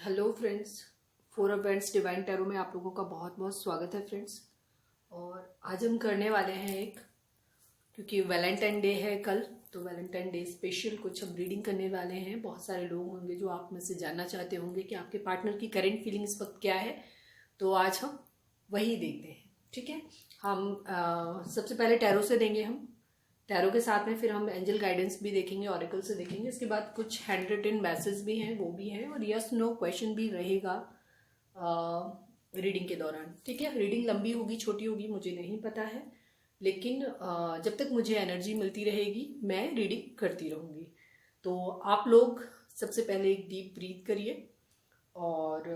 Hello friends, four of vents divine tarot में आप लोगों का बहुत बहुत स्वागत है फ्रेंड्स। और आज हम करने वाले हैं क्योंकि वैलेंटाइन डे है कल, तो वैलेंटाइन डे स्पेशल कुछ हम रीडिंग करने वाले हैं। बहुत सारे लोग होंगे जो आप में से जानना चाहते होंगे कि आपके पार्टनर की करेंट फीलिंग इस वक्त क्या है, तो आज हम वही देखते हैं। ठीक है, हम सबसे पहले टैरो से देंगे। हम टैरो के साथ में फिर हम एंजल गाइडेंस भी देखेंगे, ऑरिकल से देखेंगे। इसके बाद कुछ हैंड रिटन मैसेज भी हैं, वो भी हैं, और यस नो क्वेश्चन भी रहेगा रीडिंग के दौरान। ठीक है, रीडिंग लंबी होगी छोटी होगी मुझे नहीं पता है, लेकिन जब तक मुझे एनर्जी मिलती रहेगी मैं रीडिंग करती रहूँगी। तो आप लोग सबसे पहले एक डीप ब्रीथ करिए, और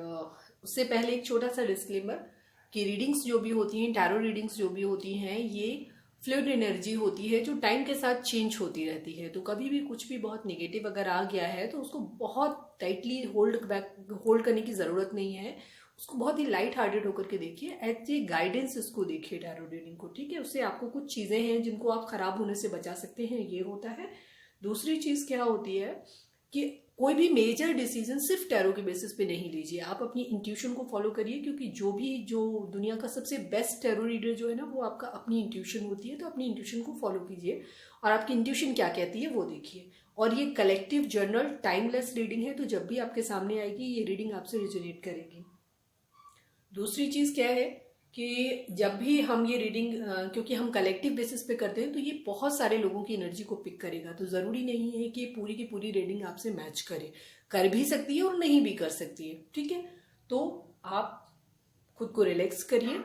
उससे पहले एक छोटा सा डिस्क्लेमर कि रीडिंग्स जो भी होती हैं, टैरो रीडिंग्स जो भी होती हैं, ये फ्लूइड एनर्जी होती है जो टाइम के साथ चेंज होती रहती है। तो कभी भी कुछ भी बहुत नेगेटिव अगर आ गया है तो उसको बहुत टाइटली होल्ड करने की ज़रूरत नहीं है। उसको बहुत ही लाइट हार्टेड होकर के देखिए, एज ए गाइडेंस इसको देखिए टैरो रीडिंग को। ठीक है, उससे आपको कुछ चीज़ें हैं जिनको आप खराब होने से बचा सकते हैं, ये होता है। दूसरी चीज़ क्या होती है कि कोई भी मेजर डिसीजन सिर्फ टैरो के बेसिस पे नहीं लीजिए। आप अपनी इंट्यूशन को फॉलो करिए, क्योंकि जो दुनिया का सबसे बेस्ट टैरो रीडर जो है ना, वो आपका अपनी इंट्यूशन होती है। तो अपनी इंट्यूशन को फॉलो कीजिए और आपकी इंट्यूशन क्या कहती है वो देखिए। और ये कलेक्टिव जर्नल टाइमलेस रीडिंग है, तो जब भी आपके सामने आएगी ये रीडिंग आपसे रिजोनेट करेगी। दूसरी चीज़ क्या है कि जब भी हम ये रीडिंग, क्योंकि हम कलेक्टिव बेसिस पे करते हैं, तो ये बहुत सारे लोगों की एनर्जी को पिक करेगा। तो ज़रूरी नहीं है कि पूरी की पूरी रीडिंग आपसे मैच करे, कर भी सकती है और नहीं भी कर सकती है। ठीक है, तो आप खुद को रिलैक्स करिए,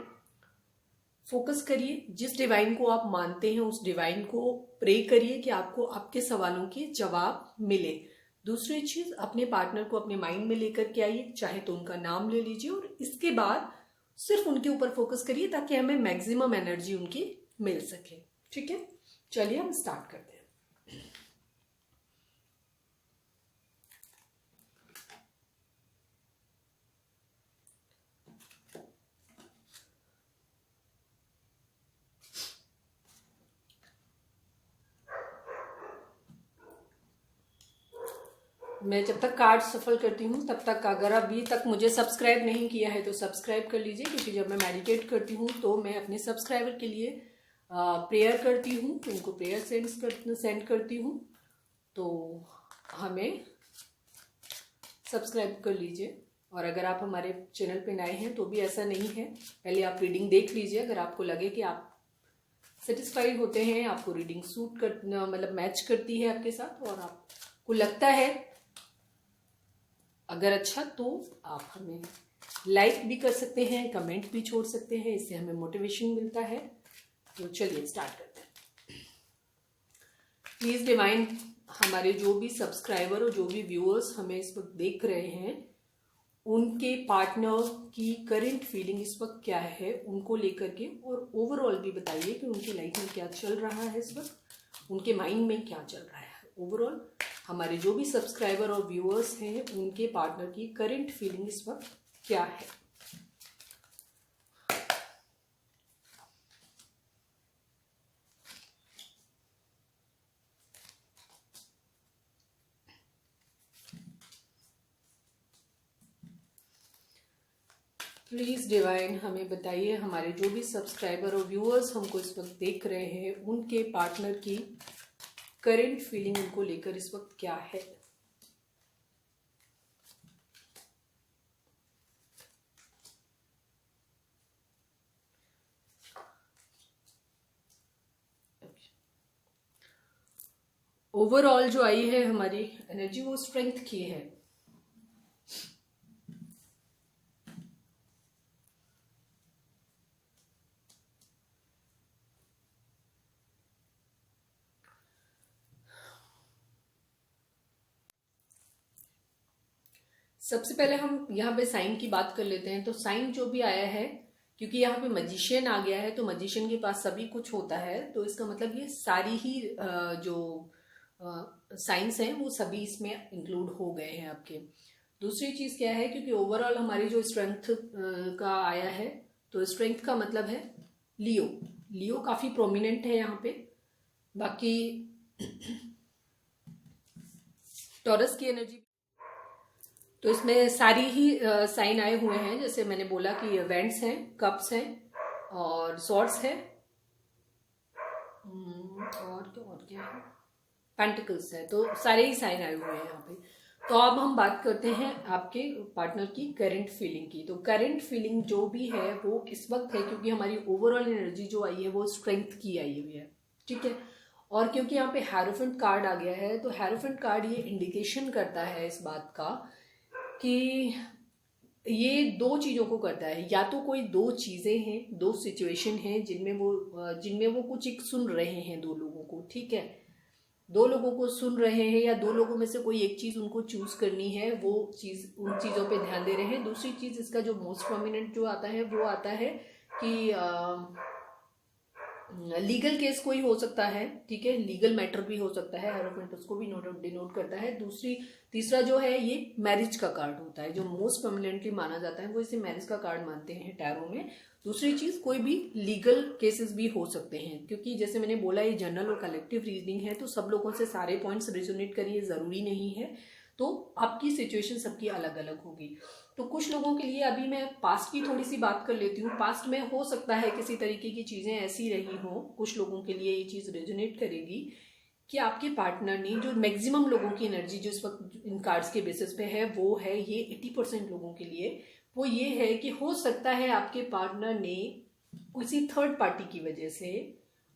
फोकस करिए, जिस डिवाइन को आप मानते हैं उस डिवाइन को प्रे करिए कि आपको आपके सवालों के जवाब मिले। दूसरी चीज, अपने पार्टनर को अपने माइंड में लेकर के आइए, चाहे तो उनका नाम ले लीजिए, और इसके बाद सिर्फ उनके ऊपर फोकस करिए ताकि हमें मैक्सिमम एनर्जी उनकी मिल सके। ठीक है, चलिए हम स्टार्ट करते हैं। मैं जब तक कार्ड सफल करती हूँ तब तक, अगर अभी तक मुझे सब्सक्राइब नहीं किया है तो सब्सक्राइब कर लीजिए, क्योंकि जब मैं मेडिटेट करती हूँ तो मैं अपने सब्सक्राइबर के लिए प्रेयर करती हूँ, उनको प्रेयर सेंड करती हूँ। तो हमें सब्सक्राइब कर लीजिए। और अगर आप हमारे चैनल पे नए हैं तो भी ऐसा नहीं है, पहले आप रीडिंग देख लीजिए। अगर आपको लगे कि आप सेटिस्फाइड होते हैं, आपको रीडिंग सूट कर मतलब मैच करती है आपके साथ, और आपको लगता है अगर अच्छा, तो आप हमें लाइक भी कर सकते हैं, कमेंट भी छोड़ सकते हैं, इससे हमें मोटिवेशन मिलता है। तो चलिए स्टार्ट करते हैं। प्लीज डिवाइन, हमारे जो भी सब्सक्राइबर और जो भी व्यूअर्स हमें इस वक्त देख रहे हैं, उनके पार्टनर की करंट फीलिंग इस वक्त क्या है उनको लेकर के, और ओवरऑल भी बताइए कि उनकी लाइफ में क्या चल रहा है इस वक्त, उनके माइंड में क्या चल रहा है ओवरऑल। हमारे जो भी सब्सक्राइबर और व्यूअर्स हैं, उनके पार्टनर की करंट फीलिंग इस वक्त क्या है। प्लीज डिवाइन हमें बताइए, हमारे जो भी सब्सक्राइबर और व्यूअर्स हमको इस वक्त देख रहे हैं, उनके पार्टनर की करंट फीलिंग उनको लेकर इस वक्त क्या है। ओवरऑल जो आई है हमारी एनर्जी, वो स्ट्रेंथ की है। सबसे पहले हम यहाँ पे साइन की बात कर लेते हैं। तो साइन जो भी आया है, क्योंकि यहाँ पे मजिशियन आ गया है, तो मजिशियन के पास सभी कुछ होता है, तो इसका मतलब ये सारी ही जो साइंस हैं वो सभी इसमें इंक्लूड हो गए हैं आपके। दूसरी चीज क्या है, क्योंकि ओवरऑल हमारी जो स्ट्रेंथ का आया है, तो स्ट्रेंथ का मतलब है लियो। लियो काफी प्रोमिनेंट है यहाँ पे। बाकी टॉरस की एनर्जी, तो इसमें सारी ही साइन आए हुए हैं, जैसे मैंने बोला कि वेंट्स हैं, कप्स हैं और सॉर्ड्स है, और क्या है, पेंटिकल्स है। तो सारे ही साइन आए हुए हैं यहाँ पे। तो अब हम बात करते हैं आपके पार्टनर की करंट फीलिंग की। तो करंट फीलिंग जो भी है वो इस वक्त है, क्योंकि हमारी ओवरऑल एनर्जी जो आई है वो स्ट्रेंथ की आई हुई है, ठीक है। और क्योंकि यहाँ पे हेरोफेंट कार्ड आ गया है, तो हेरोफेंट कार्ड ये इंडिकेशन करता है इस बात का कि ये दो चीजों को करता है, या तो कोई दो चीजें हैं, दो सिचुएशन हैं जिनमें वो कुछ एक सुन रहे हैं दो लोगों को, ठीक है। दो लोगों को सुन रहे हैं या दो लोगों में से कोई एक चीज उनको चूज करनी है, वो चीज उन चीजों पे ध्यान दे रहे हैं। दूसरी चीज इसका जो मोस्ट प्रोमिनेंट जो आता है वो आता है कि लीगल केस कोई हो सकता है, ठीक है, लीगल मैटर भी हो सकता है, हेरोफेंट उसको भी डिनोट करता है। तीसरा जो है ये मैरिज का कार्ड होता है, जो मोस्ट प्रोमिनेंटली माना जाता है, वो इसे मैरिज का कार्ड मानते हैं टैरो में। दूसरी चीज कोई भी लीगल केसेस भी हो सकते हैं, क्योंकि जैसे मैंने बोला ये जनरल और कलेक्टिव रीजनिंग है, तो सब लोगों से सारे पॉइंट्स रिजोनेट करिए जरूरी नहीं है, तो आपकी सिचुएशन सबकी अलग अलग होगी। तो कुछ लोगों के लिए अभी मैं पास्ट की थोड़ी सी बात कर लेती हूँ। पास्ट में हो सकता है किसी तरीके की चीजें ऐसी रही हो, कुछ लोगों के लिए ये चीज रेजोनेट करेगी कि आपके पार्टनर ने, जो मैक्सिमम लोगों की एनर्जी जो इस वक्त इन कार्ड्स के बेसिस पे है वो है ये 80% लोगों के लिए, वो ये है कि हो सकता है आपके पार्टनर ने किसी थर्ड पार्टी की वजह से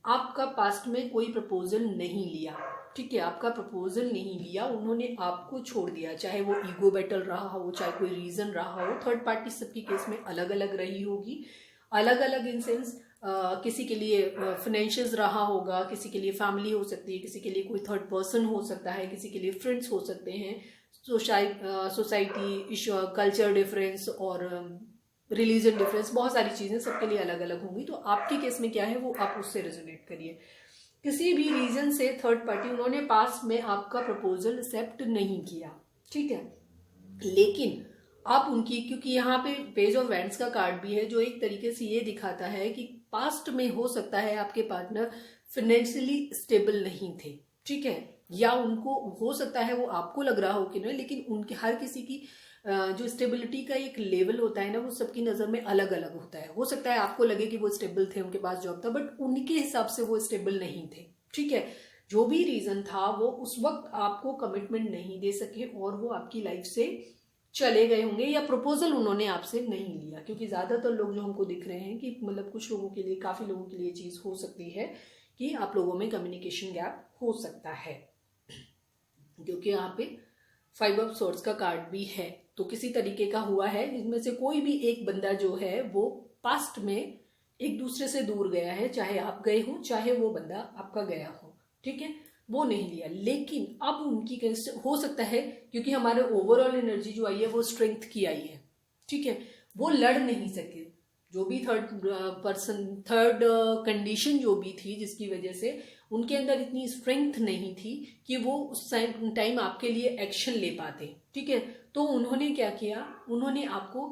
आपका पास्ट में कोई प्रपोजल नहीं लिया, ठीक है, आपका प्रपोजल नहीं लिया, उन्होंने आपको छोड़ दिया, चाहे वो ईगो बैटल रहा हो, चाहे कोई रीजन रहा हो। थर्ड पार्टी सबकी केस में अलग अलग रही होगी, अलग अलग इन सेंस किसी के लिए फाइनेंशियल रहा होगा, किसी के लिए फैमिली हो सकती है, किसी के लिए कोई थर्ड पर्सन हो सकता है, किसी के लिए फ्रेंड्स हो सकते हैं, सोसाइटी इशू, कल्चर डिफरेंस और रिलीजन डिफरेंस, बहुत सारी चीजें सबके लिए अलग अलग होंगी। तो आपके केस में क्या है वो आप उससे रेजोनेट करिए। किसी भी रीजन से थर्ड पार्टी उन्होंने पास में आपका प्रपोजल एक्सेप्ट नहीं किया, ठीक है, लेकिन आप उनकी, क्योंकि यहाँ पे पेज ऑफ वैंड्स का कार्ड भी है जो एक तरीके से ये दिखाता है कि पास्ट में हो सकता है आपके पार्टनर फाइनेंशियली स्टेबल नहीं थे, ठीक है, या उनको हो सकता है वो आपको लग रहा हो कि नहीं, लेकिन उनके हर किसी की जो स्टेबिलिटी का एक लेवल होता है ना, वो सबकी नजर में अलग अलग होता है। हो सकता है आपको लगे कि वो स्टेबल थे, उनके पास जॉब था, बट उनके हिसाब से वो स्टेबल नहीं थे, ठीक है। जो भी रीजन था वो उस वक्त आपको कमिटमेंट नहीं दे सके और वो आपकी लाइफ से चले गए होंगे, या प्रपोजल उन्होंने आपसे नहीं लिया, क्योंकि ज्यादातर लोग जो हमको दिख रहे हैं कि मतलब कुछ लोगों के लिए, काफी लोगों के लिए चीज हो सकती है कि आप लोगों में कम्युनिकेशन गैप हो सकता है, क्योंकि यहाँ पे 5 ऑफ सोर्ड्स का कार्ड भी है। तो किसी तरीके का हुआ है जिसमें से कोई भी एक बंदा जो है वो पास्ट में एक दूसरे से दूर गया है, चाहे आप गए हो चाहे वो बंदा आपका गया हो, ठीक है, वो नहीं लिया। लेकिन अब उनकी हो सकता है, क्योंकि हमारे ओवरऑल एनर्जी जो आई है वो स्ट्रेंथ की आई है, ठीक है, वो लड़ नहीं सके, जो भी थर्ड कंडीशन जो भी थी जिसकी वजह से उनके अंदर इतनी स्ट्रेंथ नहीं थी कि वो उस टाइम आपके लिए एक्शन ले पाते, ठीक है। तो उन्होंने क्या किया, उन्होंने आपको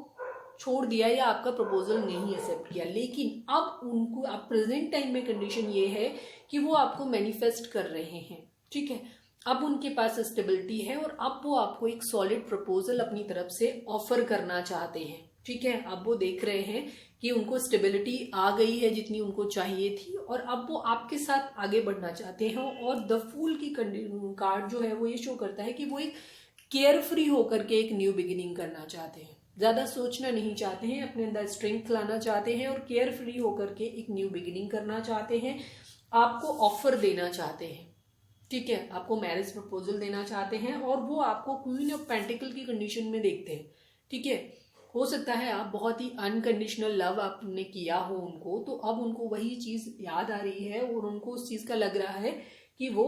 छोड़ दिया या आपका प्रपोजल नहीं एक्सेप्ट किया। लेकिन अब उनको, अब प्रेजेंट टाइम में कंडीशन ये है कि वो आपको मैनिफेस्ट कर रहे हैं, ठीक है, अब उनके पास स्टेबिलिटी है और अब वो आपको एक सॉलिड प्रपोजल अपनी तरफ से ऑफर करना चाहते हैं, ठीक है। अब वो देख रहे हैं कि उनको स्टेबिलिटी आ गई है जितनी उनको चाहिए थी, और अब वो आपके साथ आगे बढ़ना चाहते हैं। और द फूल की कार्ड जो है वो ये शो करता है कि वो एक केयर फ्री होकर के एक न्यू बिगिनिंग करना चाहते हैं, ज्यादा सोचना नहीं चाहते हैं, अपने अंदर स्ट्रेंथ लाना चाहते हैं और केयर फ्री होकर के एक न्यू बिगिनिंग करना चाहते हैं, आपको ऑफर देना चाहते हैं, ठीक है, आपको मैरिज प्रपोजल देना चाहते हैं, और वो आपको क्वीन ऑफ पेंटिकल की कंडीशन में देखते हैं, ठीक है। हो सकता है आप बहुत ही अनकंडीशनल लव आपने किया हो उनको, तो अब उनको वही चीज याद आ रही है और उनको उस चीज का लग रहा है कि वो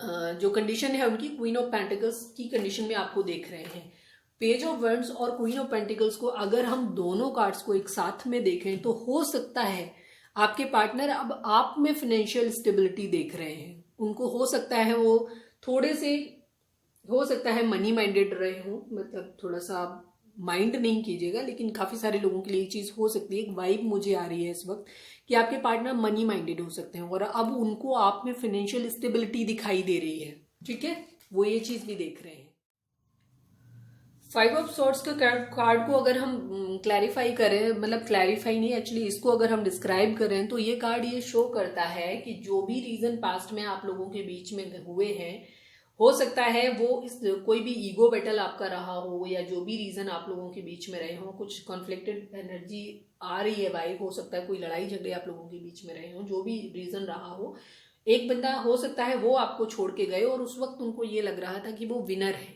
जो कंडीशन है उनकी क्वीन ऑफ पेंटिकल्स की कंडीशन में आपको देख रहे हैं। पेज ऑफ वैंड्स और क्वीन ऑफ पेंटिकल्स को अगर हम दोनों कार्ड्स को एक साथ में देखें तो हो सकता है आपके पार्टनर अब आप में फाइनेंशियल स्टेबिलिटी देख रहे हैं। उनको हो सकता है वो थोड़े से, हो सकता है मनी माइंडेड रहे हो, मतलब थोड़ा सा माइंड नहीं कीजिएगा, लेकिन काफी सारे लोगों के लिए ये चीज हो सकती है। एक वाइब मुझे आ रही है इस वक्त कि आपके पार्टनर मनी माइंडेड हो सकते हैं और अब उनको आप में फाइनेंशियल स्टेबिलिटी दिखाई दे रही है, ठीक है, वो ये चीज भी देख रहे हैं। फाइव ऑफ सॉर्ड्स का कार्ड को अगर हम क्लैरिफाई करें, मतलब क्लैरिफाई नहीं, एक्चुअली इसको अगर हम डिस्क्राइब करें तो ये कार्ड ये शो करता है कि जो भी रीजन पास्ट में आप लोगों के बीच में हुए हैं, हो सकता है वो इस कोई भी ईगो बैटल आपका रहा हो, या जो भी रीजन आप लोगों के बीच में रहे हो, कुछ कॉन्फ्लिक्टेड एनर्जी आ रही है वाइब, हो सकता है कोई लड़ाई झगड़े आप लोगों के बीच में रहे हो, जो भी रीजन रहा हो, एक बंदा हो सकता है वो आपको छोड़ के गए और उस वक्त उनको ये लग रहा था कि वो विनर है,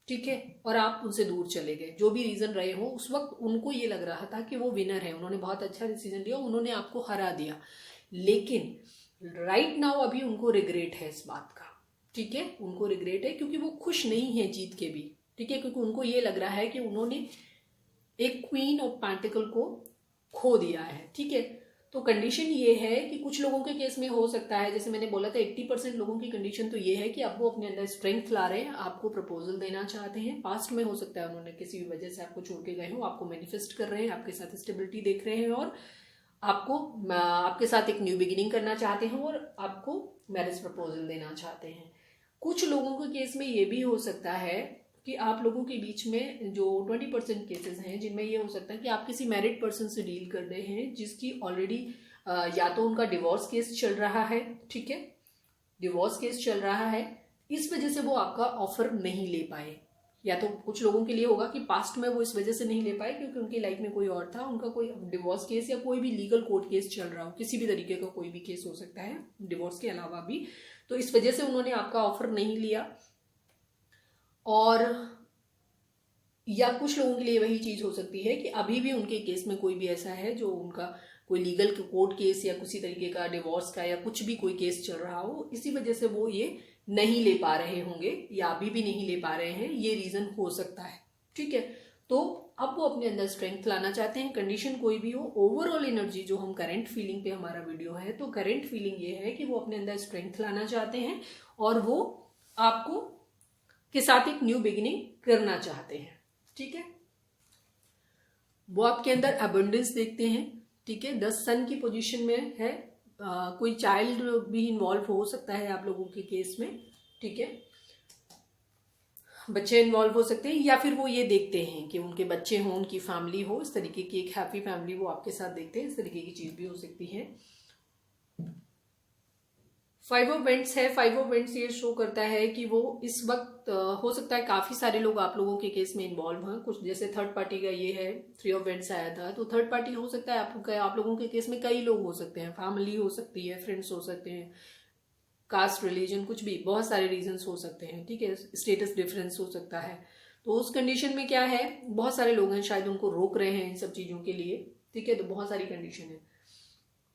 ठीक है, और आप उनसे दूर चले गए। जो भी रीजन रहे हो उस वक्त उनको ये लग रहा था कि वो विनर है, उन्होंने बहुत अच्छा डिसीजन लिया, उन्होंने आपको हरा दिया, लेकिन राइट नाउ अभी उनको रिग्रेट है इस बात का, ठीक है, उनको रिग्रेट है क्योंकि वो खुश नहीं है जीत के भी, ठीक है, क्योंकि उनको ये लग रहा है कि उन्होंने एक क्वीन ऑफ पेंटिकल को खो दिया है, ठीक है। तो कंडीशन ये है कि कुछ लोगों के केस में हो सकता है, जैसे मैंने बोला था 80% लोगों की कंडीशन तो ये है कि अब वो अपने अंदर स्ट्रेंथ ला रहे हैं, आपको प्रपोजल देना चाहते हैं। पास्ट में हो सकता है उन्होंने किसी भी वजह से आपको छोड़ के गए हो, आपको मैनिफेस्ट कर रहे हैं, आपके साथ स्टेबिलिटी देख रहे हैं और आपको आपके साथ एक न्यू बिगिनिंग करना चाहते हैं और आपको मैरिज प्रपोजल देना चाहते हैं। कुछ लोगों के केस में ये भी हो सकता है कि आप लोगों के बीच में जो 20% केसेस हैं जिनमें ये हो सकता है कि आप किसी मैरिड पर्सन से डील कर रहे हैं जिसकी ऑलरेडी या तो उनका डिवोर्स केस चल रहा है, ठीक है, डिवोर्स केस चल रहा है, इस वजह से वो आपका ऑफर नहीं ले पाए। या तो कुछ लोगों के लिए होगा कि पास्ट में वो इस वजह से नहीं ले पाए क्योंकि उनकी लाइफ में कोई और था, उनका कोई डिवोर्स केस या कोई भी लीगल कोर्ट केस चल रहा हो, किसी भी तरीके का कोई भी केस हो सकता है डिवोर्स के अलावा भी, तो इस वजह से उन्होंने आपका ऑफर नहीं लिया। और या कुछ लोगों के लिए वही चीज हो सकती है कि अभी भी उनके केस में कोई भी ऐसा है जो उनका कोई लीगल कोर्ट केस या किसी तरीके का डिवोर्स का या कुछ भी कोई केस चल रहा हो, इसी वजह से वो ये नहीं ले पा रहे होंगे या अभी भी नहीं ले पा रहे हैं, ये रीजन हो सकता है, ठीक है। तो अब वो अपने अंदर स्ट्रेंथ लाना चाहते हैं, कंडीशन कोई भी हो। ओवरऑल एनर्जी जो हम करंट फीलिंग पे हमारा वीडियो है, तो करंट फीलिंग ये है कि वो अपने अंदर स्ट्रेंथ लाना चाहते हैं और वो आपको के साथ एक न्यू बिगिनिंग करना चाहते हैं, ठीक है। वो आपके अंदर अबंडेंस देखते हैं, ठीक है, 10 सन की पोजीशन में है, कोई चाइल्ड भी इन्वॉल्व हो सकता है आप लोगों के केस में, ठीक है, बच्चे इन्वॉल्व हो सकते हैं या फिर वो ये देखते हैं कि उनके बच्चे हों, उनकी फैमिली हो, इस तरीके की एक हैप्पी फैमिली वो आपके साथ देखते हैं, इस तरीके की चीज भी हो सकती है। 5 ऑफ वेंट्स है, 5 ऑफ वेंट्स ये शो करता है कि वो इस वक्त हो सकता है काफी सारे लोग आप लोगों के केस में इन्वॉल्व हैं, कुछ जैसे थर्ड पार्टी का ये है, 3 ऑफ वेंट्स आया था, तो थर्ड पार्टी हो सकता है आप लोगों के केस में कई लोग हो सकते हैं, फैमिली हो सकती है, फ्रेंड्स हो सकते हैं, कास्ट रिलीजन कुछ भी, बहुत सारे रीजंस हो सकते हैं, ठीक है, स्टेटस डिफरेंस हो सकता है। तो उस कंडीशन में क्या है, बहुत सारे लोग हैं शायद उनको रोक रहे हैं इन सब चीजों के लिए, ठीक है, तो बहुत सारी कंडीशन है।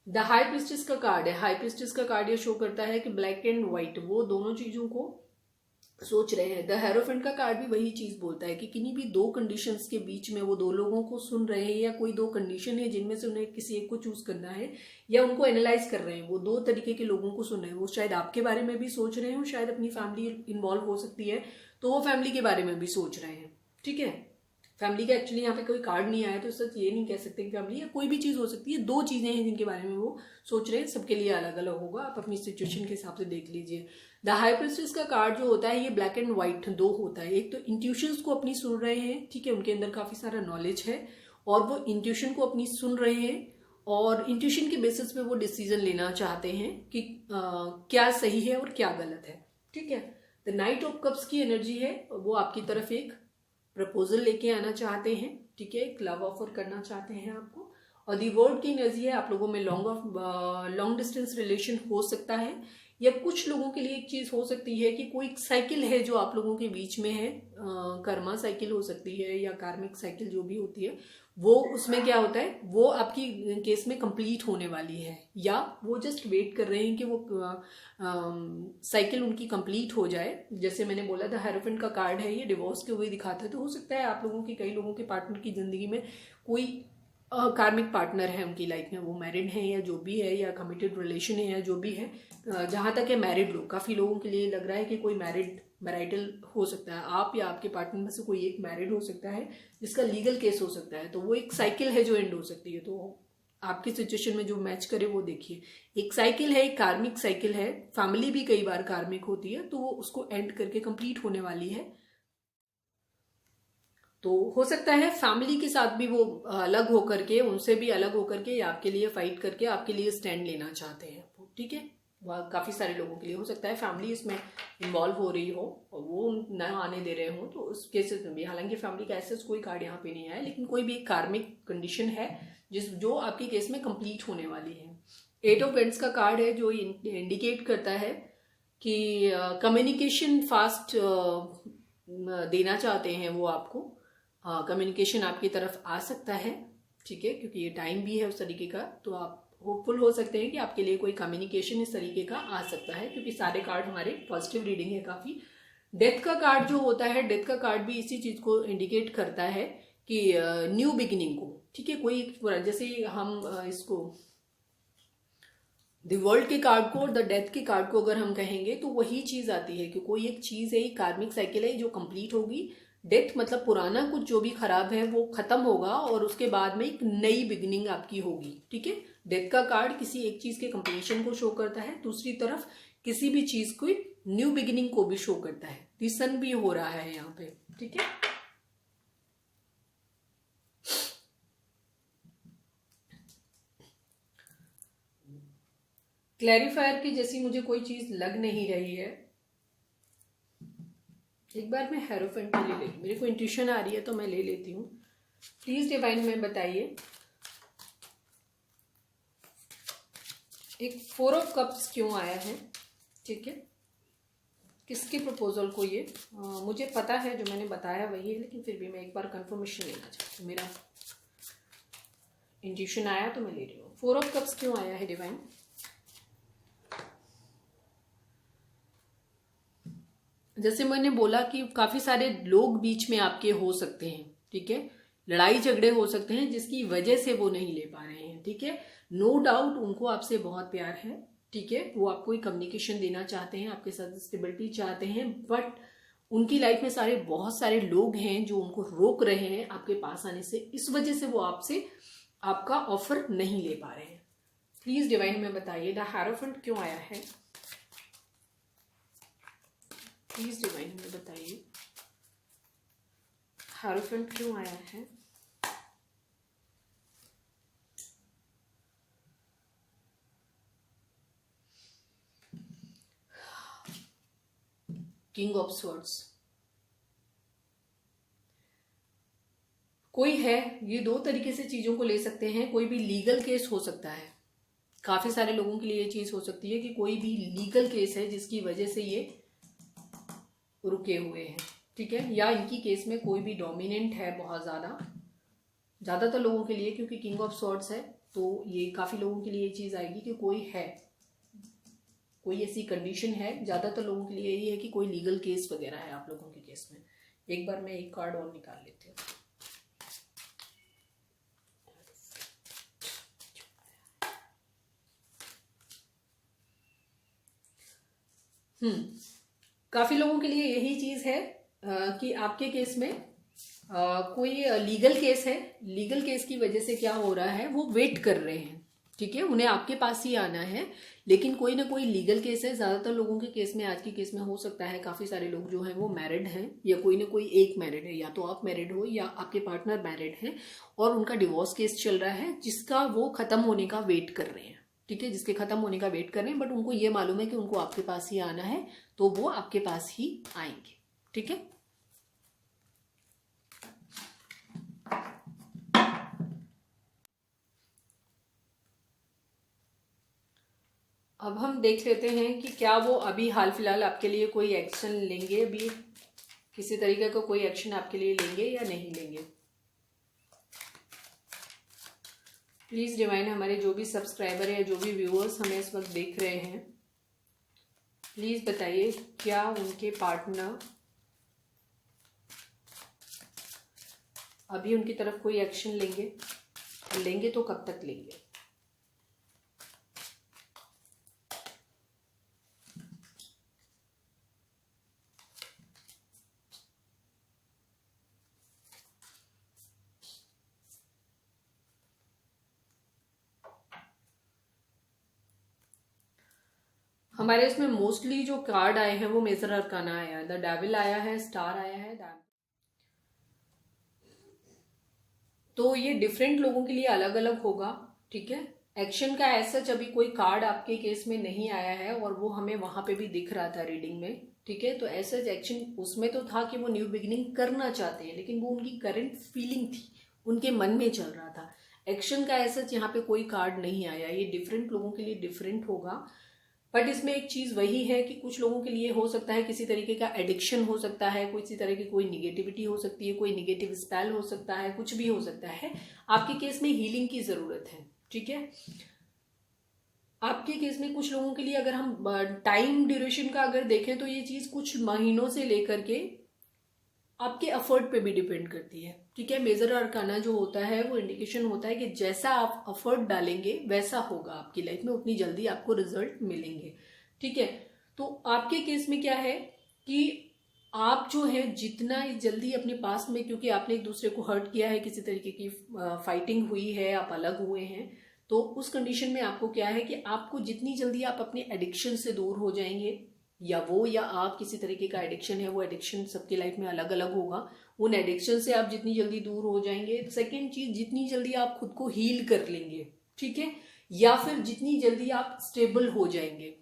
द हाई प्रिस्टेस का कार्ड है, हाई प्रिस्टेस का कार्ड ये शो करता है कि ब्लैक एंड व्हाइट वो दोनों चीजों को सोच रहे हैं। द हेरोफेंट का कार्ड भी वही चीज बोलता है कि किन्हीं भी दो कंडीशंस के बीच में वो दो लोगों को सुन रहे हैं या कोई दो कंडीशन है जिनमें से उन्हें किसी एक को चूज करना है या उनको एनालाइज कर रहे हैं, वो दो तरीके के लोगों को सुन रहे हैं। वो शायद आपके बारे में भी सोच रहे हैं, शायद अपनी फैमिली इन्वॉल्व हो सकती है तो वो फैमिली के बारे में भी सोच रहे हैं, ठीक है। फैमिली का एक्चुअली यहाँ पे कोई कार्ड नहीं आया तो इससे ये नहीं कह सकते कि फैमिली या कोई भी चीज हो सकती है, दो चीजें हैं जिनके बारे में वो सोच रहे हैं, सबके लिए अलग अलग होगा, आप अपनी सिचुएशन के हिसाब से देख लीजिए। द हाई प्रिस्टेस का कार्ड जो होता है ये ब्लैक एंड व्हाइट दो होता है, एक तो इंट्यूशंस को अपनी सुन रहे हैं, ठीक है, उनके अंदर काफी सारा नॉलेज है और वो इंट्यूशन को अपनी सुन रहे हैं और इंट्यूशन के बेसिस पे वो डिसीजन लेना चाहते हैं कि क्या सही है और क्या गलत है, ठीक है। द नाइट ऑफ कप्स की एनर्जी है, वो आपकी तरफ एक प्रपोजल लेके आना चाहते हैं, ठीक है, एक लव ऑफर करना चाहते हैं आपको। और दी वर्ल्ड की एनर्जी है, आप लोगों में लॉन्ग डिस्टेंस रिलेशन हो सकता है या कुछ लोगों के लिए एक चीज हो सकती है कि कोई साइकिल है जो आप लोगों के बीच में है, कर्मा साइकिल हो सकती है या कार्मिक साइकिल जो भी होती है, वो उसमें क्या होता है वो आपकी केस में कंप्लीट होने वाली है या वो जस्ट वेट कर रहे हैं कि वो साइकिल उनकी कंप्लीट हो जाए। जैसे मैंने बोला था हेरोफेंट का कार्ड है, ये डिवोर्स के हुए दिखाता है, तो हो सकता है आप लोगों के कई लोगों के पार्टनर की जिंदगी में कोई कार्मिक पार्टनर है उनकी लाइफ में, वो मैरिड है या जो भी है या कमिटेड रिलेशन है या जो भी है। जहां तक है मैरिड लोग, काफी लोगों के लिए लग रहा है कि कोई मैरिटल हो सकता है, आप या आपके पार्टनर में से कोई एक मैरिड हो सकता है जिसका लीगल केस हो सकता है, तो वो एक साइकिल है जो एंड हो सकती है। तो आपकी सिचुएशन में जो मैच करे वो देखिए, एक साइकिल है, एक कार्मिक साइकिल है, फैमिली भी कई बार कार्मिक होती है, तो वो उसको एंड करके कंप्लीट होने वाली है। तो हो सकता है फैमिली के साथ भी वो अलग होकर के, उनसे भी अलग होकर के या आपके लिए फाइट करके आपके लिए स्टैंड लेना चाहते हैं, ठीक है। वह काफी सारे लोगों के लिए हो सकता है फैमिली इसमें इन्वॉल्व हो रही हो और वो न आने दे रहे हो, तो उस केसेस में भी, हालांकि फैमिली का ऐसा कोई कार्ड यहाँ पे नहीं आया, लेकिन कोई भी एक कार्मिक कंडीशन है जो आपके केस में कंप्लीट होने वाली है। 8 ऑफ पेंट्स का कार्ड है जो इंडिकेट करता है कि कम्युनिकेशन फास्ट देना चाहते हैं वो आपको, कम्युनिकेशन आपकी तरफ आ सकता है, ठीक है, क्योंकि ये टाइम भी है उस तरीके का, तो आप होपफुल हो सकते हैं कि आपके लिए कोई कम्युनिकेशन इस तरीके का आ सकता है, क्योंकि सारे कार्ड हमारे पॉजिटिव रीडिंग है काफी। डेथ का कार्ड जो होता है, डेथ का कार्ड भी इसी चीज को इंडिकेट करता है कि न्यू बिगिनिंग को, ठीक है, कोई जैसे हम इसको द वर्ल्ड के कार्ड को और द डेथ के कार्ड को अगर हम कहेंगे तो वही चीज आती है कि कोई एक चीज है, कार्मिक साइकिल है जो कंप्लीट होगी। डेथ मतलब पुराना कुछ जो भी खराब है वो खत्म होगा और उसके बाद में एक नई बिगिनिंग आपकी होगी, ठीक है। डेथ का कार्ड किसी एक चीज के कंप्लीशन को शो करता है, दूसरी तरफ किसी भी चीज को न्यू बिगिनिंग को भी शो करता है। सन भी हो रहा है यहाँ पे, ठीक है। क्लैरिफायर की जैसी मुझे कोई चीज लग नहीं रही है। एक बार मैं हेरोफेंट ले लेती, मेरे को इंट्यूशन आ रही है तो मैं ले लेती हूँ। प्लीज डिवाइन में बताइए, एक 4 ऑफ कप्स क्यों आया है, ठीक है, किसकी प्रपोजल को ये मुझे पता है, जो मैंने बताया वही है, लेकिन फिर भी मैं एक बार कंफर्मेशन लेना चाहती हूँ। मेरा इंट्यूशन आया तो मैं ले रही हूँ। 4 ऑफ कप्स क्यों आया है डिवाइन? जैसे मैंने बोला कि काफी सारे लोग बीच में आपके हो सकते हैं, ठीक है, लड़ाई झगड़े हो सकते हैं जिसकी वजह से वो नहीं ले पा रहे हैं, ठीक है। नो डाउट उनको आपसे बहुत प्यार है, ठीक है, वो आपको एक कम्युनिकेशन देना चाहते हैं, आपके साथ स्टेबिलिटी चाहते हैं, बट उनकी लाइफ में बहुत सारे लोग हैं जो उनको रोक रहे हैं आपके पास आने से, इस वजह से वो आपसे आपका ऑफर नहीं ले पा रहे हैं। प्लीज डिवाइन में बताइए द हेरोफेंट क्यों आया है? प्लीज डिवाइन में बताइए हेरोफेंट क्यों आया है? किंग ऑफ स्वॉर्ड्स कोई है, ये दो तरीके से चीजों को ले सकते हैं। कोई भी लीगल केस हो सकता है, काफी सारे लोगों के लिए ये चीज हो सकती है कि कोई भी लीगल केस है जिसकी वजह से ये रुके हुए हैं, ठीक है, या इनकी केस में कोई भी डोमिनेंट है बहुत ज्यादातर लोगों के लिए, क्योंकि किंग ऑफ स्वॉर्ड्स है तो ये काफी लोगों के लिए ये चीज आएगी कि कोई है, कोई ऐसी कंडीशन है। ज्यादातर लोगों के लिए यही है कि कोई लीगल केस वगैरह है आप लोगों के केस में। एक बार मैं एक कार्ड और निकाल लेती हूँ। काफी लोगों के लिए यही चीज है कि आपके केस में कोई लीगल केस है, लीगल केस की वजह से क्या हो रहा है, वो वेट कर रहे हैं, ठीक है, उन्हें आपके पास ही आना है, लेकिन कोई ना कोई लीगल केस है। ज्यादातर लोगों के केस में, आज के केस में हो सकता है काफी सारे लोग जो हैं वो मैरिड हैं, या कोई ना कोई एक मैरिड है, या तो आप मैरिड हो या आपके पार्टनर मैरिड है और उनका डिवोर्स केस चल रहा है जिसका वो खत्म होने का वेट कर रहे हैं, ठीक है, जिसके खत्म होने का वेट कर रहे हैं, बट उनको ये मालूम है कि उनको आपके पास ही आना है, तो वो आपके पास ही आएंगे, ठीक है। अब हम देख लेते हैं कि क्या वो अभी हाल फिलहाल आपके लिए कोई एक्शन लेंगे, अभी किसी तरीके का कोई एक्शन आपके लिए लेंगे या नहीं लेंगे। प्लीज डिवाइन, हमारे जो भी सब्सक्राइबर है, जो भी व्यूअर्स हमें इस वक्त देख रहे हैं, प्लीज बताइए क्या उनके पार्टनर अभी उनकी तरफ कोई एक्शन लेंगे, लेंगे तो कब तक लेंगे। हमारे इसमें मोस्टली जो कार्ड आए हैं वो मेजर अरकाना आया है, द डेविल आया है, स्टार आया है, तो ये डिफरेंट लोगों के लिए अलग अलग होगा, ठीक है। एक्शन का ऐसा अभी कोई कार्ड आपके केस में नहीं आया है और वो हमें वहां पे भी दिख रहा था रीडिंग में, ठीक है। तो ऐसा एक्शन उसमें तो था कि वो न्यू बिगिनिंग करना चाहते हैं, लेकिन वो उनकी करंट फीलिंग थी, उनके मन में चल रहा था। एक्शन का ऐसा यहाँ पे कोई कार्ड नहीं आया। ये डिफरेंट लोगों के लिए डिफरेंट होगा। बट इसमें एक चीज वही है कि कुछ लोगों के लिए हो सकता है किसी तरीके का एडिक्शन हो सकता है, किसी तरह की कोई निगेटिविटी हो सकती है, कोई निगेटिव स्पेल हो सकता है, कुछ भी हो सकता है। आपके केस में हीलिंग की जरूरत है, ठीक है। आपके केस में कुछ लोगों के लिए अगर हम टाइम ड्यूरेशन का अगर देखें तो ये चीज कुछ महीनों से लेकर के आपके एफर्ट पे भी डिपेंड करती है, ठीक है। मेजर अरकाना जो होता है वो इंडिकेशन होता है कि जैसा आप एफर्ट डालेंगे वैसा होगा आपकी लाइफ में, उतनी जल्दी आपको रिजल्ट मिलेंगे, ठीक है। तो आपके केस में क्या है कि आप जो है जितना जल्दी अपने पास में, क्योंकि आपने एक दूसरे को हर्ट किया है, किसी तरीके की फाइटिंग हुई है, आप अलग हुए हैं, तो उस कंडीशन में आपको क्या है कि आपको जितनी जल्दी आप अपने एडिक्शन से दूर हो जाएंगे, या वो या आप किसी तरीके का एडिक्शन है, वो एडिक्शन सबकी लाइफ में अलग अलग होगा, उन एडिक्शन से आप जितनी जल्दी दूर हो जाएंगे। सेकेंड चीज, जितनी जल्दी आप खुद को हील कर लेंगे, ठीक है, या फिर जितनी जल्दी आप स्टेबल हो जाएंगे,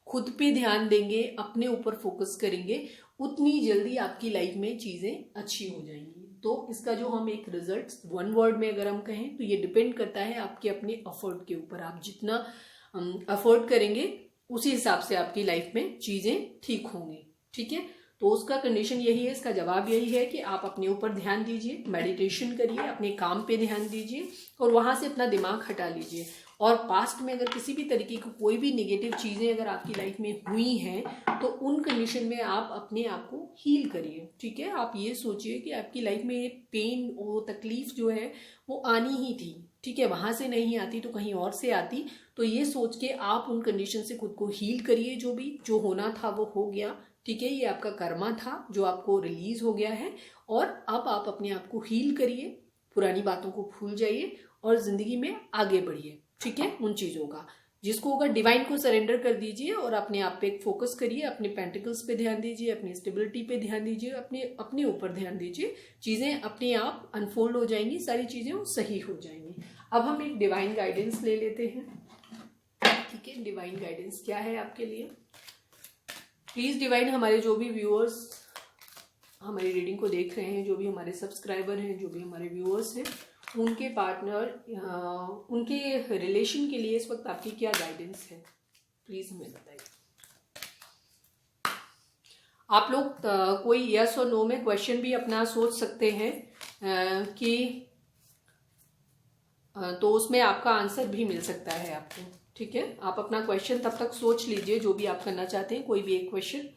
खुद पे ध्यान देंगे, अपने ऊपर फोकस करेंगे, उतनी जल्दी आपकी लाइफ में चीजें अच्छी हो जाएंगी। तो इसका जो हम एक रिजल्ट वन वर्ड में अगर हम कहें तो ये डिपेंड करता है आपके अपने एफर्ट के ऊपर। आप जितना एफर्ट करेंगे उसी हिसाब से आपकी लाइफ में चीजें ठीक होंगी, ठीक है। तो उसका कंडीशन यही है, इसका जवाब यही है कि आप अपने ऊपर ध्यान दीजिए, मेडिटेशन करिए, अपने काम पे ध्यान दीजिए और वहां से अपना दिमाग हटा लीजिए। और पास्ट में अगर किसी भी तरीके की कोई भी नेगेटिव चीजें अगर आपकी लाइफ में हुई हैं तो उन कंडीशन में आप अपने आप को हील करिए, ठीक है। आप ये सोचिए कि आपकी लाइफ में पेन, वो तकलीफ जो है वो आनी ही थी, ठीक है, वहां से नहीं आती तो कहीं और से आती। तो ये सोच के आप उन कंडीशन से खुद को हील करिए। जो भी जो होना था वो हो गया, ठीक है, ये आपका कर्मा था जो आपको रिलीज हो गया है। और अब आप अपने आप को हील करिए, पुरानी बातों को भूल जाइए और जिंदगी में आगे बढ़िए, ठीक है। उन चीजों का जिसको होगा डिवाइन को सरेंडर कर दीजिए और अपने आप पे फोकस करिए, अपने पेंटिकल्स पे ध्यान दीजिए, अपनी स्टेबिलिटी पे ध्यान दीजिए, अपने ऊपर ध्यान दीजिए। चीजें अपने आप अनफोल्ड हो जाएंगी, सारी चीजें सही हो जाएंगी। अब हम एक डिवाइन गाइडेंस ले लेते हैं, ठीक है। डिवाइन गाइडेंस क्या है आपके लिए? प्लीज डिवाइन, हमारे जो भी व्यूअर्स हमारी रीडिंग को देख रहे हैं, जो भी हमारे सब्सक्राइबर हैं, जो भी हमारे व्यूअर्स हैं, उनके पार्टनर, उनके रिलेशन के लिए इस वक्त आपकी क्या गाइडेंस है, प्लीज हमें बताइए। आप लोग कोई यस और नो में क्वेश्चन भी अपना सोच सकते हैं कि तो उसमें आपका आंसर भी मिल सकता है आपको, ठीक है। आप अपना क्वेश्चन तब तक सोच लीजिए जो भी आप करना चाहते हैं, कोई भी एक क्वेश्चन,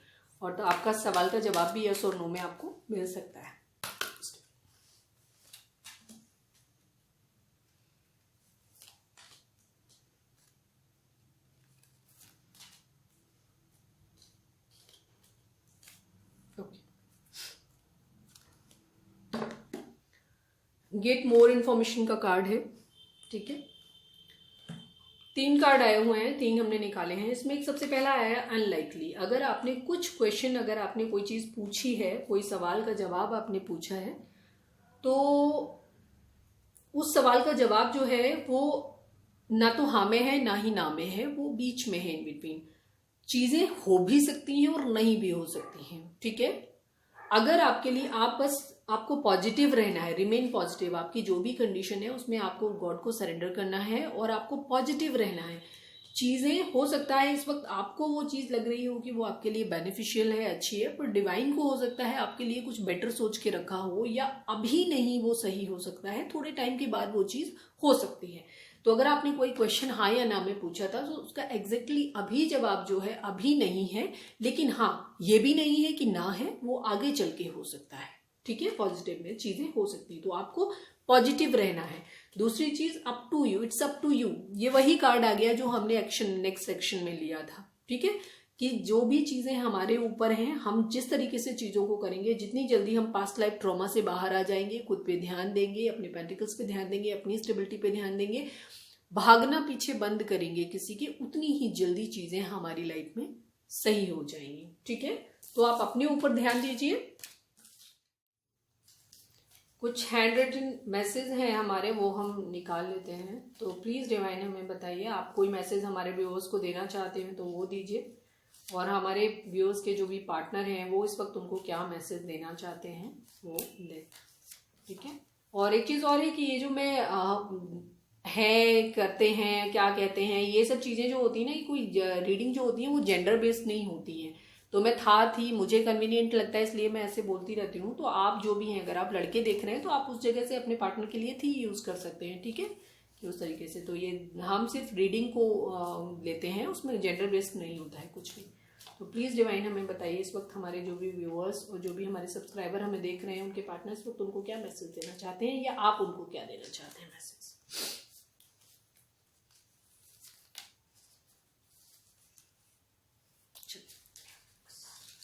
और तो आपका सवाल का जवाब भी यस और नो में आपको मिल सकता है। गेट मोर इन्फॉर्मेशन का कार्ड है, ठीक है। 3 कार्ड आए हुए हैं, 3 हमने निकाले हैं। इसमें एक सबसे पहला आया है अनलाइकली। अगर आपने कुछ क्वेश्चन, अगर आपने कोई चीज पूछी है, कोई सवाल का जवाब आपने पूछा है, तो उस सवाल का जवाब जो है वो ना तो हाँ में है ना ही ना में है, वो बीच में है, इन बिटवीन। चीजें हो भी सकती हैं और नहीं भी हो सकती हैं, ठीक है। अगर आपके लिए आपको पॉजिटिव रहना है, रिमेन पॉजिटिव, आपकी जो भी कंडीशन है उसमें आपको गॉड को सरेंडर करना है और आपको पॉजिटिव रहना है। चीजें हो सकता है इस वक्त आपको वो चीज लग रही हो कि वो आपके लिए बेनिफिशियल है, अच्छी है, पर डिवाइन को हो सकता है आपके लिए कुछ बेटर सोच के रखा हो, या अभी नहीं वो सही हो सकता है, थोड़े टाइम के बाद वो चीज हो सकती है। तो अगर आपने कोई क्वेश्चन हाँ या ना में पूछा था तो उसका एग्जैक्टली अभी जवाब जो है अभी नहीं है, लेकिन हाँ ये भी नहीं है कि ना है, वो आगे चल के हो सकता है, ठीक है। पॉजिटिव में चीजें हो सकती है, तो आपको पॉजिटिव रहना है। दूसरी चीज, up to you, it's up to you. ये वही कार्ड आ गया जो हमने नेक्स्ट सेक्शन में लिया था, ठीक है, कि जो भी चीजें हमारे ऊपर हैं, हम जिस तरीके से चीजों को करेंगे, जितनी जल्दी हम पास्ट लाइफ ट्रॉमा से बाहर आ जाएंगे, खुद पे ध्यान देंगे, अपने पेंटिकल्स पे ध्यान देंगे, अपनी स्टेबिलिटी पे ध्यान देंगे, भागना पीछे बंद करेंगे किसी की, उतनी ही जल्दी चीजें हमारी लाइफ में सही हो जाएंगी, ठीक है। तो आप अपने ऊपर ध्यान दीजिए। कुछ हैंड रिटन मैसेज हैं हमारे, वो हम निकाल लेते हैं। तो प्लीज़ डिवाइन हमें बताइए, आप कोई मैसेज हमारे व्यूअर्स को देना चाहते हैं तो वो दीजिए, और हमारे व्यूअर्स के जो भी पार्टनर हैं वो इस वक्त उनको क्या मैसेज देना चाहते हैं वो दें। ठीक है। और एक चीज़ और है कि ये जो मैं है करते हैं, क्या कहते हैं, ये सब चीज़ें जो होती हैं ना, कोई रीडिंग जो होती है वो जेंडर बेस्ड नहीं होती है। तो मैं थी मुझे कन्वीनियंट लगता है इसलिए मैं ऐसे बोलती रहती हूँ। तो आप जो भी हैं, अगर आप लड़के देख रहे हैं तो आप उस जगह से अपने पार्टनर के लिए थी यूज़ कर सकते हैं। ठीक है, कि उस तरीके से। तो ये हम सिर्फ रीडिंग को लेते हैं, उसमें जेंडर बेस्ड नहीं होता है कुछ भी। तो प्लीज़ डिवाइन हमें बताइए इस वक्त हमारे जो भी व्यूअर्स और जो भी हमारे सब्सक्राइबर हमें देख रहे हैं, उनके पार्टनर इस वक्त उनको क्या मैसेज देना चाहते हैं, या आप उनको क्या देना चाहते हैं मैसेज।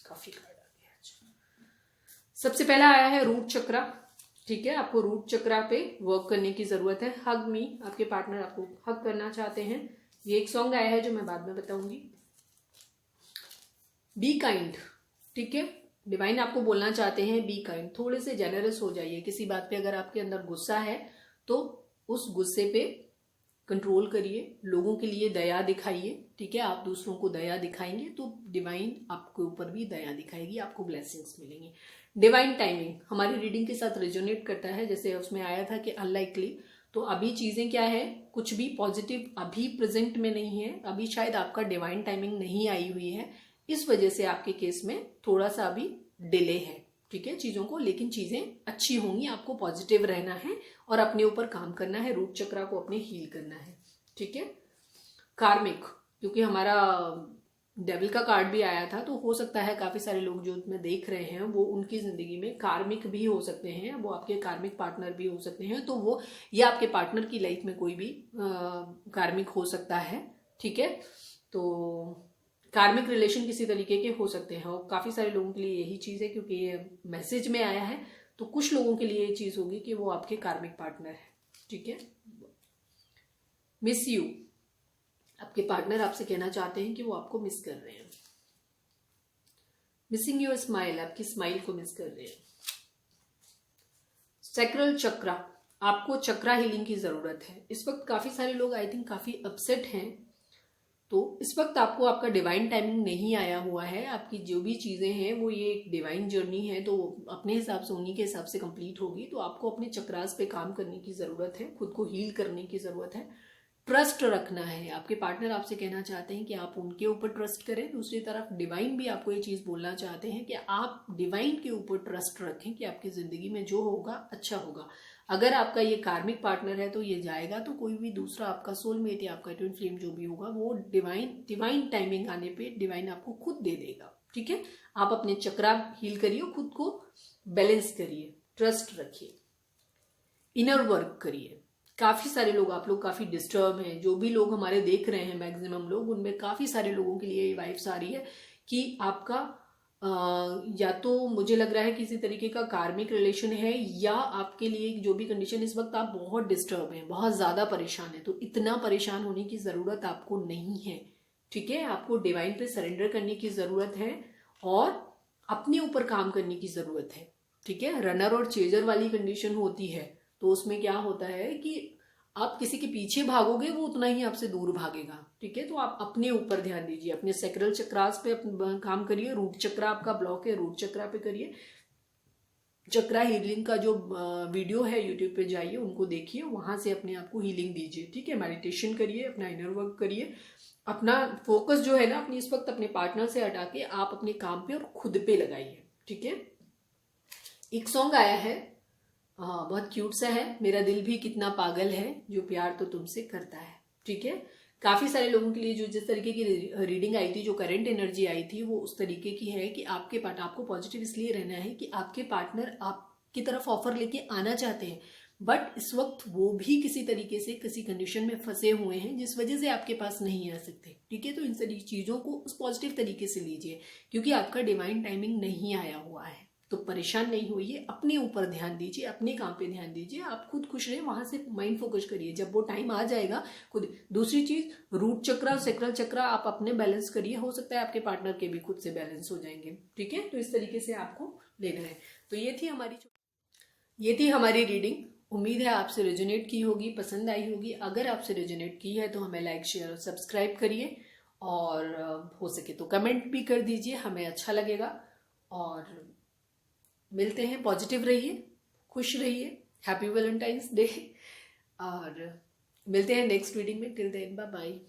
काफी कार्ड आ गया। सबसे पहला आया है रूट चक्रा। ठीक है, आपको रूट चक्रा पे वर्क करने की जरूरत है। हग मी, आपके पार्टनर आपको हग करना चाहते हैं। ये एक सॉन्ग आया है जो मैं बाद में बताऊंगी। Be kind. ठीक है, डिवाइन आपको बोलना चाहते हैं बी काइंड, थोड़े से जेनरस हो जाइए। किसी बात पे अगर आपके अंदर गुस्सा है तो उस गुस्से पे कंट्रोल करिए, लोगों के लिए दया दिखाइए। ठीक है, आप दूसरों को दया दिखाएंगे तो डिवाइन आपके ऊपर भी दया दिखाएगी, आपको ब्लेसिंग्स मिलेंगे। डिवाइन टाइमिंग हमारी रीडिंग के साथ रेजोनेट करता है, जैसे उसमें आया था कि अनलाइकली। तो अभी चीजें क्या है, कुछ भी पॉजिटिव अभी प्रेजेंट में नहीं है, अभी शायद आपका डिवाइन टाइमिंग नहीं आई हुई है, इस वजह से आपके केस में थोड़ा सा अभी डिले है। ठीक है, चीजों को, लेकिन चीजें अच्छी होंगी। आपको पॉजिटिव रहना है और अपने ऊपर काम करना है, रूट चक्रा को अपने हील करना है। ठीक है, कार्मिक, क्योंकि हमारा डेविल का कार्ड भी आया था, तो हो सकता है काफी सारे लोग जो मैं देख रहे हैं वो उनकी जिंदगी में कार्मिक भी हो सकते हैं, वो आपके कार्मिक पार्टनर भी हो सकते हैं। तो वो या आपके पार्टनर की लाइफ में कोई भी कार्मिक हो सकता है। ठीक है, तो कार्मिक रिलेशन किसी तरीके के हो सकते हैं, और काफी सारे लोगों के लिए यही चीज है, क्योंकि ये मैसेज में आया है। तो कुछ लोगों के लिए ये चीज होगी कि वो आपके कार्मिक पार्टनर है। ठीक है, मिस यू, आपके पार्टनर आपसे कहना चाहते हैं कि वो आपको मिस कर रहे हैं। मिसिंग योर स्माइल, आपकी स्माइल को मिस कर रहे हैं। सैक्रल चक्रा, आपको चक्रा हीलिंग की जरूरत है। इस वक्त काफी सारे लोग आई थिंक काफी अपसेट हैं, तो इस वक्त आपको आपका डिवाइन टाइमिंग नहीं आया हुआ है। आपकी जो भी चीजें हैं वो ये एक डिवाइन जर्नी है, तो अपने हिसाब से उन्हीं के हिसाब से कंप्लीट होगी। तो आपको अपने चक्रास पे काम करने की जरूरत है, खुद को हील करने की जरूरत है, ट्रस्ट रखना है। आपके पार्टनर आपसे कहना चाहते हैं कि आप उनके ऊपर ट्रस्ट करें। दूसरी तरफ डिवाइन भी आपको ये चीज बोलना चाहते हैं कि आप डिवाइन के ऊपर ट्रस्ट रखें कि आपकी जिंदगी में जो होगा अच्छा होगा। अगर आपका ये कार्मिक पार्टनर है तो ये जाएगा, तो कोई भी दूसरा आपका सोलमेट या आपका ट्विन फ्लेम जो भी होगा वो डिवाइन टाइमिंग आने पे डिवाइन आपको खुद दे देगा। ठीक है, आप अपने चक्रा हील करिए, खुद को बैलेंस करिए, ट्रस्ट रखिए, इनर वर्क करिए। काफी सारे लोग, आप लोग काफी डिस्टर्ब हैं, जो भी लोग हमारे देख रहे हैं मैक्सिमम लोग, उनमें काफी सारे लोगों के लिए ये वाइब्स आ रही है कि आपका या तो मुझे लग रहा है किसी तरीके का कार्मिक रिलेशन है, या आपके लिए जो भी कंडीशन इस वक्त आप बहुत डिस्टर्ब हैं, बहुत ज्यादा परेशान है। तो इतना परेशान होने की जरूरत आपको नहीं है। ठीक है, आपको डिवाइन पे सरेंडर करने की जरूरत है और अपने ऊपर काम करने की जरूरत है। ठीक है, रनर और चेजर वाली कंडीशन होती है, तो उसमें क्या होता है कि आप किसी के पीछे भागोगे वो उतना ही आपसे दूर भागेगा। ठीक है, तो आप अपने ऊपर ध्यान दीजिए, अपने सैक्रल चक्रास पे काम करिए। रूट चक्रा आपका ब्लॉक है, रूट चक्रा पे करिए। चक्रा हीलिंग का जो वीडियो है यूट्यूब पे जाइए, उनको देखिए, वहां से अपने आप को हीलिंग दीजिए। ठीक है, मेडिटेशन करिए, अपना इनर वर्क करिए। अपना फोकस जो है ना अपनी इस वक्त अपने पार्टनर से हटा के आप अपने काम पे और खुद पे लगाइए। ठीक है, एक सॉन्ग आया है, बहुत क्यूट सा है, मेरा दिल भी कितना पागल है जो प्यार तो तुमसे करता है। ठीक है, काफी सारे लोगों के लिए जो जिस तरीके की रीडिंग आई थी, जो करंट एनर्जी आई थी, वो उस तरीके की है कि आपको पॉजिटिव इसलिए रहना है कि आपके पार्टनर आपकी तरफ ऑफर लेके आना चाहते हैं, बट इस वक्त वो भी किसी तरीके से किसी कंडीशन में फंसे हुए हैं जिस वजह से आपके पास नहीं आ सकते। ठीक है, तो इन सारी चीजों को उस पॉजिटिव तरीके से लीजिए, क्योंकि आपका डिवाइन टाइमिंग नहीं आया हुआ है। तो परेशान नहीं होइए, अपने ऊपर ध्यान दीजिए, अपने काम पे ध्यान दीजिए, आप खुद खुश रहे, वहां से माइंड फोकस करिए। जब वो टाइम आ जाएगा खुद। दूसरी चीज, रूट चक्रा, सैक्रल चक्रा आप अपने बैलेंस करिए, हो सकता है आपके पार्टनर के भी खुद से बैलेंस हो जाएंगे। ठीक है, तो इस तरीके से आपको लेना है। तो ये थी हमारी ये थी हमारी रीडिंग। उम्मीद है आपसे रेजोनेट की होगी, पसंद आई होगी। अगर आपसे रेजोनेट की है तो हमें लाइक, शेयर और सब्सक्राइब करिए, और हो सके तो कमेंट भी कर दीजिए, हमें अच्छा लगेगा। और मिलते हैं, पॉजिटिव रहिए, खुश रहिए, हैप्पी वैलेंटाइंस डे, और मिलते हैं नेक्स्ट रीडिंग में। Till then bye bye.